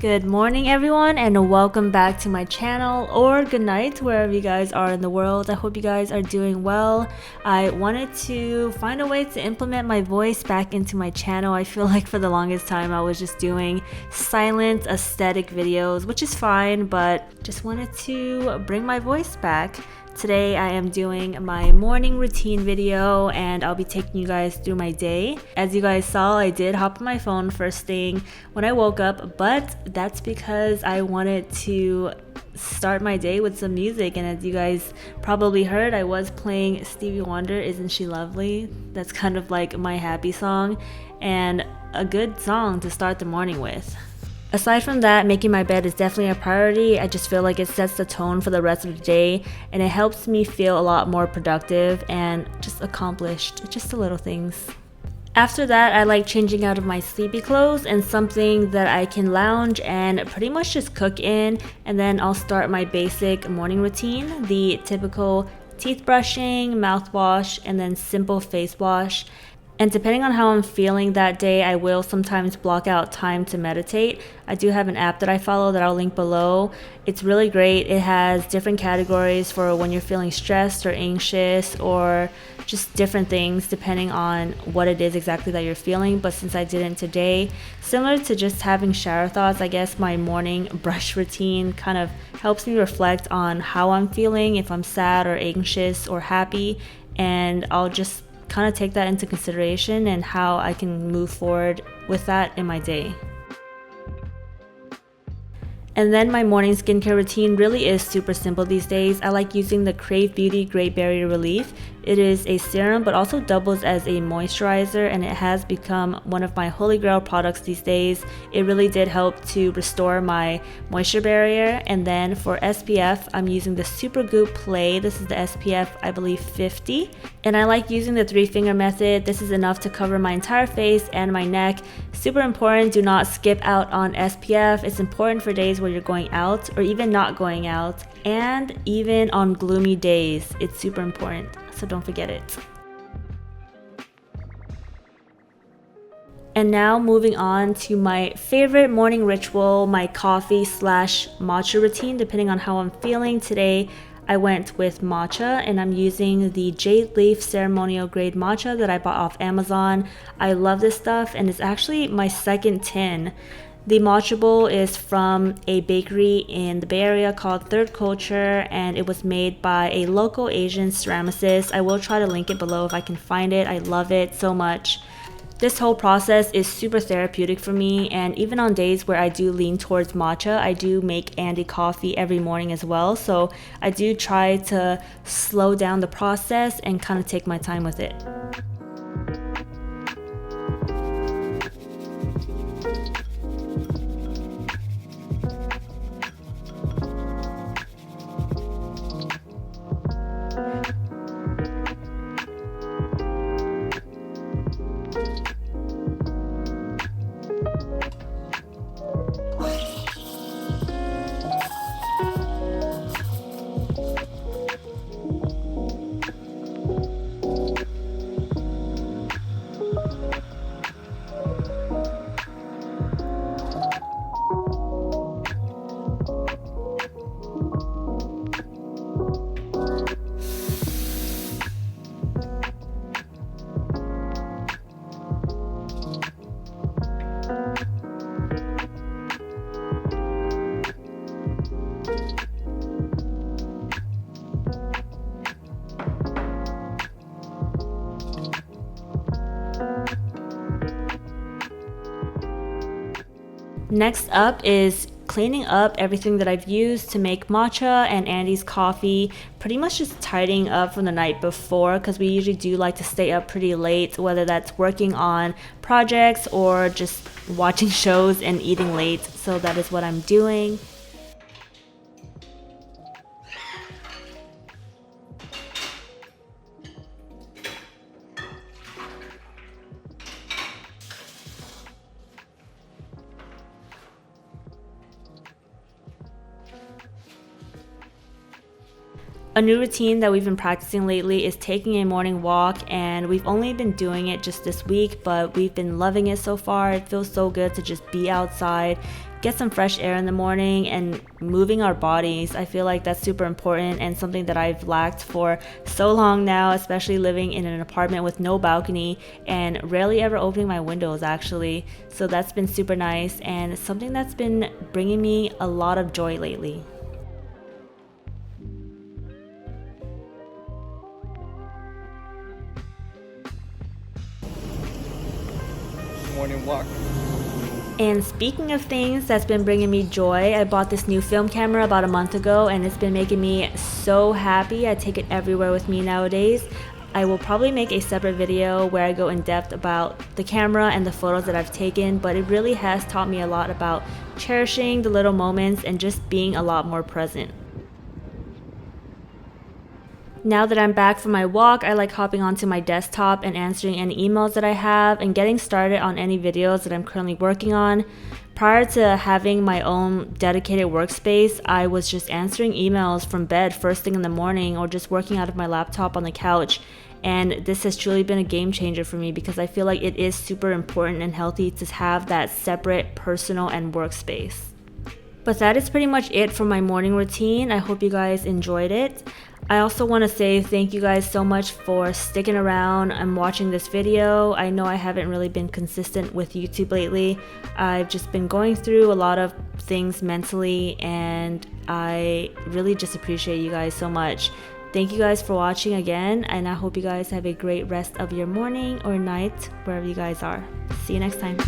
Good morning everyone and welcome back to my channel, or good night wherever you guys are in the world. I hope you guys are doing well. I wanted to find a way to implement my voice back into my channel. I feel like for the longest time I was just doing silent aesthetic videos, which is fine, but just wanted to bring my voice back. Today I am doing my morning routine video and I'll be taking you guys through my day. As you guys saw, I did hop on my phone first thing when I woke up, but that's because I wanted to start my day with some music. And as you guys probably heard, I was playing Stevie Wonder, Isn't She Lovely? That's kind of like my happy song and a good song to start the morning with. Aside from that, making my bed is definitely a priority. I just feel like it sets the tone for the rest of the day and it helps me feel a lot more productive and just accomplished, just the little things. After that, I like changing out of my sleepy clothes and something that I can lounge and pretty much just cook in, and then I'll start my basic morning routine, the typical teeth brushing, mouthwash, and then simple face wash. And depending on how I'm feeling that day, I will sometimes block out time to meditate. I do have an app that I follow that I'll link below. It's really great. It has different categories for when you're feeling stressed or anxious or just different things depending on what it is exactly that you're feeling. But since I didn't today, similar to just having shower thoughts, I guess my morning brush routine kind of helps me reflect on how I'm feeling, if I'm sad or anxious or happy, and I'll just kind of take that into consideration and how I can move forward with that in my day. And then my morning skincare routine really is super simple these days. I like using the Crave Beauty Great Barrier Relief. It is a serum but also doubles as a moisturizer, and it has become one of my holy grail products these days. It really did help to restore my moisture barrier. And then for SPF, I'm using the Supergoop Play. This is the SPF, I believe 50. And I like using the 3-finger method. This is enough to cover my entire face and my neck. Super important, do not skip out on SPF. It's important for days where you're going out or even not going out, and even on gloomy days. It's super important, so don't forget it. And now moving on to my favorite morning ritual, my coffee / matcha routine, depending on how I'm feeling. Today I went with matcha and I'm using the JLINHH ceremonial grade matcha that I bought off Amazon. I love this stuff and it's actually my second tin. The matcha bowl is from a bakery in the Bay Area called Culture, and it was made by a local Asian ceramicist. I will try to link it below if I can find it. I love it so much. This whole process is super therapeutic for me, and even on days where I do lean towards matcha, I do make Andy coffee every morning as well. So I do try to slow down the process and kind of take my time with it. Next up is cleaning up everything that I've used to make matcha and Andy's coffee. Pretty much just tidying up from the night before, because we usually do like to stay up pretty late, whether that's working on projects or just watching shows and eating late. So that is what I'm doing. A new routine that we've been practicing lately is taking a morning walk, and we've only been doing it just this week, but we've been loving it so far. It feels so good to just be outside, get some fresh air in the morning, and moving our bodies. I feel like that's super important and something that I've lacked for so long now, especially living in an apartment with no balcony and rarely ever opening my windows actually. So that's been super nice and something that's been bringing me a lot of joy lately. Morning walk. And speaking of things that's been bringing me joy, I bought this new film camera about a month ago and it's been making me so happy. I take it everywhere with me nowadays. I will probably make a separate video where I go in depth about the camera and the photos that I've taken, but it really has taught me a lot about cherishing the little moments and just being a lot more present. Now that I'm back from my walk, I like hopping onto my desktop and answering any emails that I have and getting started on any videos that I'm currently working on. Prior to having my own dedicated workspace, I was just answering emails from bed first thing in the morning or just working out of my laptop on the couch. And this has truly been a game changer for me because I feel like it is super important and healthy to have that separate personal and workspace. But that is pretty much it for my morning routine. I hope you guys enjoyed it. I also want to say thank you guys so much for sticking around and watching this video. I know I haven't really been consistent with YouTube lately. I've just been going through a lot of things mentally and I really just appreciate you guys so much. Thank you guys for watching again, and I hope you guys have a great rest of your morning or night wherever you guys are. See you next time.